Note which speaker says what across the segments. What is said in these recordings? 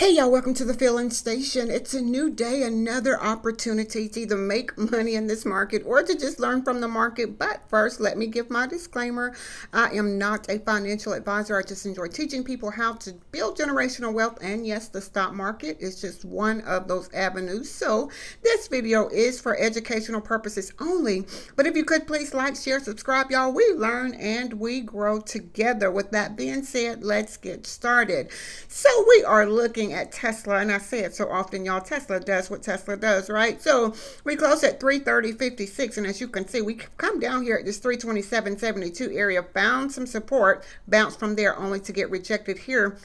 Speaker 1: Hey y'all, welcome to the Filling Station. It's a new day, another opportunity to either make money in this market or to just learn from the market. But first, let me give my disclaimer. I am not a financial advisor. I just enjoy teaching people how to build generational wealth. And yes, the stock market is just one of those avenues. So this video is for educational purposes only. But if you could please like, share, subscribe, y'all. We learn and we grow together. With that being said, let's get started. So we are looking at Tesla, and I say it so often, y'all. Tesla does what Tesla does, right? So we closed at 330.56, and as you can see, we come down here at this 327.72 area, found some support, bounced from there only to get rejected here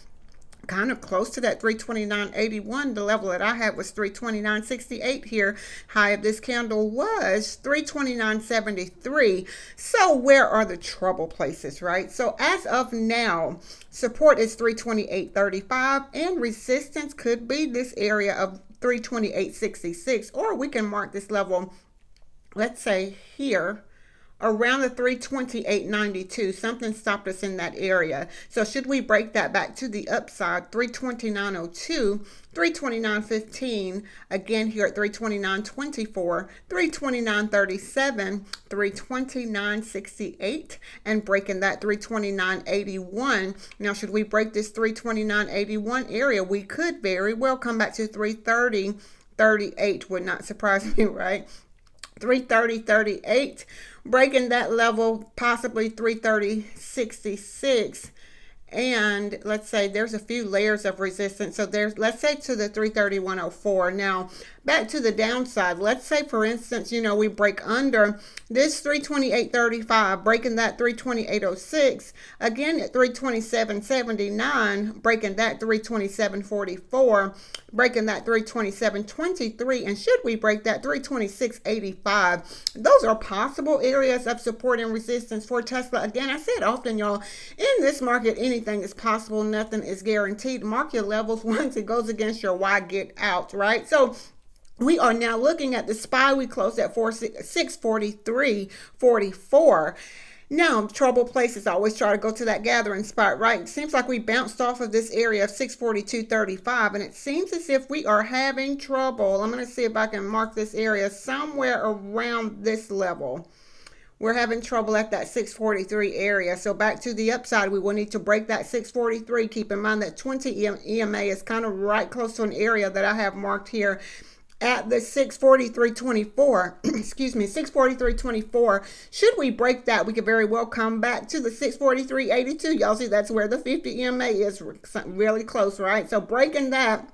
Speaker 1: kind of close to that 329.81. The level that I had was 329.68 here. High of this candle was 329.73. So where are the trouble places, right? So as of now, support is 328.35 and resistance could be this area of 328.66, or we can mark this level, let's say here, around the 328.92. Something stopped us in that area. So should we break that back to the upside, 329.02, 329.15, again here at 329.24, 329.37, 329.68, and breaking that 329.81. Now should we break this 329.81 area, we could very well come back to 330.38. Would not surprise me, right? 330.38, breaking that level, possibly 330.66. And let's say there's a few layers of resistance. So there's, let's say, to the 331.04. Now back to the downside, let's say for instance, we break under this 328.35, breaking that 328.06, again at 327.79, breaking that 327.44, breaking that 327.23, and should we break that 326.85, those are possible areas of support and resistance for Tesla. Again, I say it often, y'all, in this market, anything is possible, nothing is guaranteed. Mark your levels. Once it goes against your why, get out, right? So we are now looking at the SPY. We closed at 643.44. Now, trouble places, always try to go to that gathering spot, right? It seems like we bounced off of this area of 642.35, and it seems as if we are having trouble. I'm going to see if I can mark this area somewhere around this level. We're having trouble at that 643 area. So back to the upside, we will need to break that 643. Keep in mind that 20 EMA is kind of right close to an area that I have marked here at the 643.24. Excuse me, 643.24. Should we break that, we could very well come back to the 643.82. Y'all see that's where the 50 EMA is, really close, right? So breaking that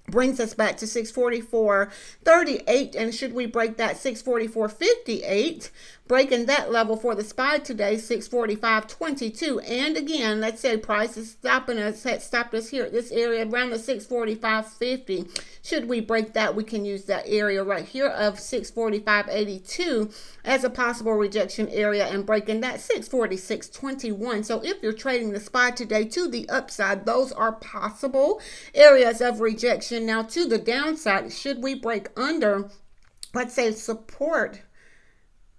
Speaker 1: brings us back to 644.38, and should we break that 644.58, breaking that level for the SPY today, 645.22. And again, let's say price is stopping us, had stopped us here at this area around the 645.50. Should we break that, we can use that area right here of 645.82 as a possible rejection area, and breaking that 646.21. So if you're trading the SPY today to the upside, those are possible areas of rejection. Now to the downside, should we break under, let's say, support,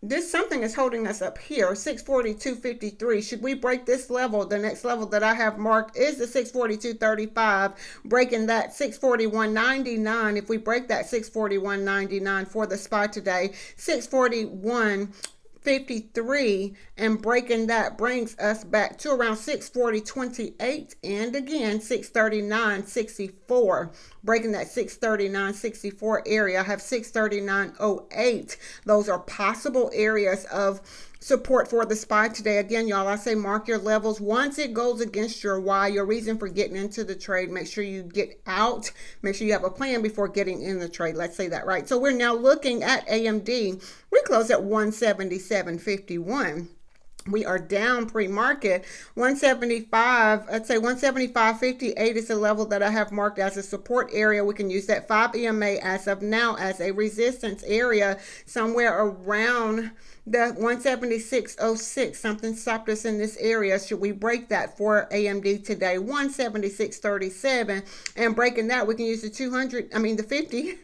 Speaker 1: this something is holding us up here, 642.53. Should we break this level, the next level that I have marked is the 642.35, breaking that 641.99. If we break that 641.99 for the SPY today, 641.53, and breaking that brings us back to around 640.28, and again 639.64, breaking that 639.64 area. I have 639.08. Those are possible areas of support for the SPY today. Again, y'all, I say mark your levels. Once it goes against your why, your reason for getting into the trade, make sure you get out. Make sure you have a plan before getting in the trade. Let's say that, right? So we're now looking at AMD. We closed at 177.51. We are down pre-market 175. I'd say 175.58 is the level that I have marked as a support area. We can use that 5 EMA as of now as a resistance area somewhere around the 176.06. Something stopped us in this area. Should we break that for AMD today, 176.37, and breaking that, we can use the 50.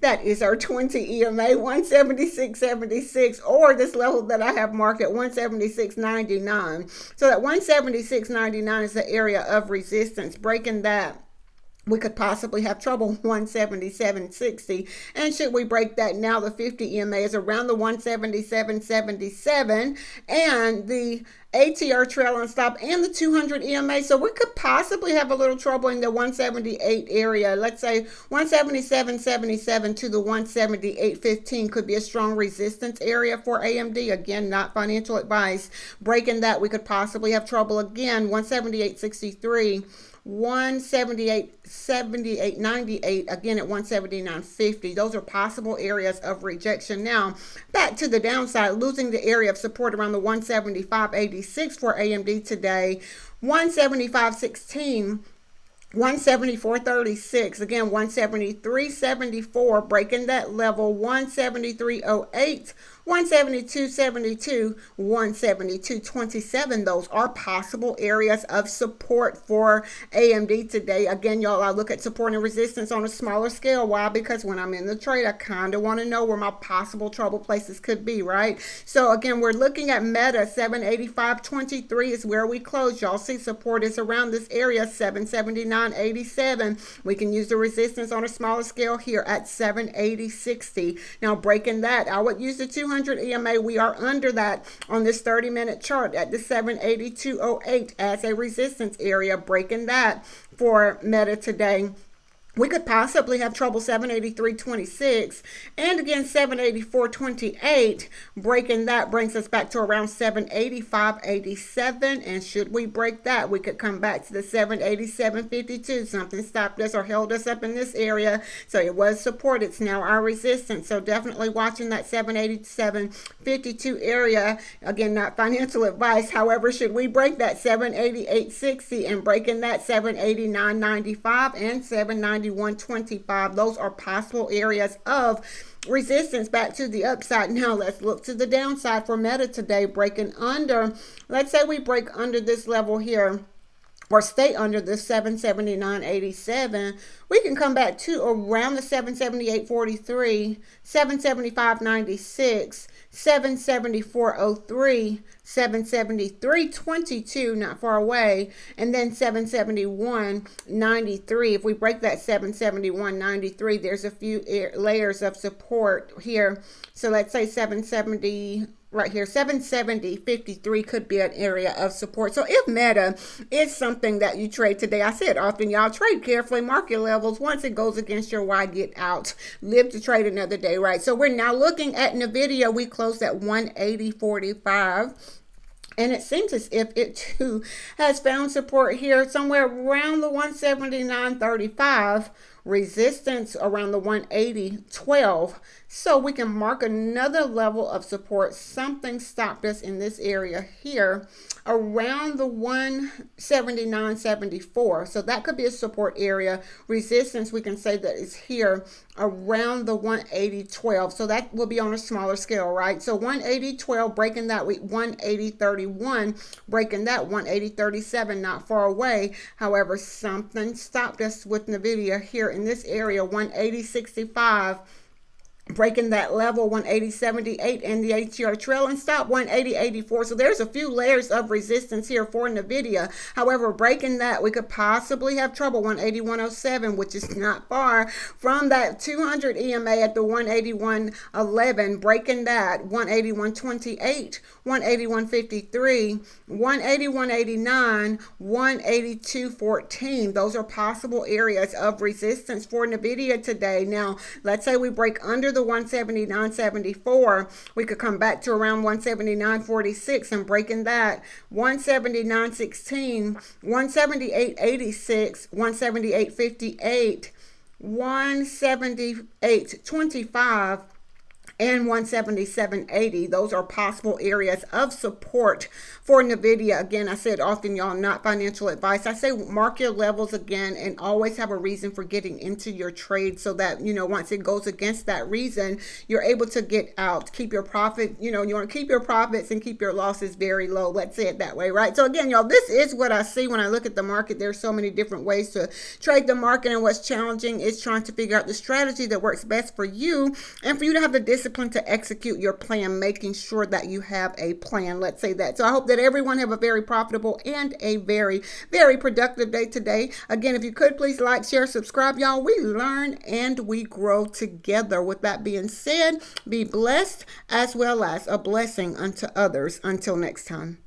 Speaker 1: That is our 20 EMA, 176.76, or this level that I have marked at 176.99. So that 176.99 is the area of resistance. Breaking that, we could possibly have trouble 177.60. And should we break that now, the 50 EMA is around the 177.77, and the ATR trail and stop and the 200 EMA. So we could possibly have a little trouble in the 178 area. Let's say 177.77 to the 178.15 could be a strong resistance area for AMD. Again, not financial advice. Breaking that, we could possibly have trouble again, 178.63. 178.98 again at 179.50. Those are possible areas of rejection. Now back to the downside, losing the area of support around the 175.86 for AMD today, 175.16, 174.36, again 173.74, breaking that level, 173.08, 172.72, 172.27. Those are possible areas of support for AMD today. Again, y'all, I look at support and resistance on a smaller scale. Why? Because when I'm in the trade, I kind of want to know where my possible trouble places could be, right? So again, we're looking at Meta, 785.23 is where we close. Y'all see support is around this area, 779.87. We can use the resistance on a smaller scale here at 780.60. Now breaking that, I would use the 200 EMA. We are under that on this 30-minute chart at the 782.08 as a resistance area. Breaking that for Meta today, we could possibly have trouble 783.26 and again 784.28. Breaking that brings us back to around 785.87, and should we break that, we could come back to the 787.52. Something stopped us or held us up in this area, so it was support. It's now our resistance. So definitely watching that 787.52 area. Again, not financial advice. However, should we break that 788.60 and breaking that 789.95 and 791.25, those are possible areas of resistance back to the upside. Now let's look to the downside for Meta today, breaking under, let's say we break under this level here or stay under the 779.87, we can come back to around the 778.43, 775.96, 774.03, 773.22, not far away, and then 771.93. If we break that 771.93, there's a few layers of support here. So let's say 770. Right here, 770.53 could be an area of support. So if Meta is something that you trade today, I said often, y'all, trade carefully, market levels. Once it goes against your why, get out. Live to trade another day, right? So we're now looking at NVDA. We closed at 180.45. And it seems as if it too has found support here somewhere around the 179.35. Resistance around the 180.12. So we can mark another level of support. Something stopped us in this area here around the 179.74. So that could be a support area. Resistance, we can say that is here around the 180.12. So that will be on a smaller scale, right? So 180.12, breaking that week, 180.31, breaking that 180.37, not far away. However, something stopped us with NVIDIA here in this area, 180.65. Breaking that level, 180.78, and the ATR trail and stop 180.84. So there's a few layers of resistance here for NVIDIA. However, breaking that, we could possibly have trouble 181.07, which is not far from that 200 EMA at the 181.11. Breaking that, 181.28, 181.53, 181.89, 182.14. Those are possible areas of resistance for NVIDIA today. Now, let's say we break under the 179.74, we could come back to around 179.46 and breaking that, 179.16, 178.86, 178.58, 178.25, and 177.80. Those are possible areas of support for NVIDIA. Again, I said often, y'all, not financial advice. I say mark your levels again and always have a reason for getting into your trade so that, once it goes against that reason, you're able to get out, keep your profit, you want to keep your profits and keep your losses very low. Let's say it that way, right? So again, y'all, this is what I see when I look at the market. There's so many different ways to trade the market, and what's challenging is trying to figure out the strategy that works best for you and for you to have the discipline disciplined to execute your plan, making sure that you have a plan. Let's say that. So I hope that everyone have a very profitable and a very, very productive day today. Again, if you could, please like, share, subscribe. Y'all, we learn and we grow together. With that being said, be blessed as well as a blessing unto others. Until next time.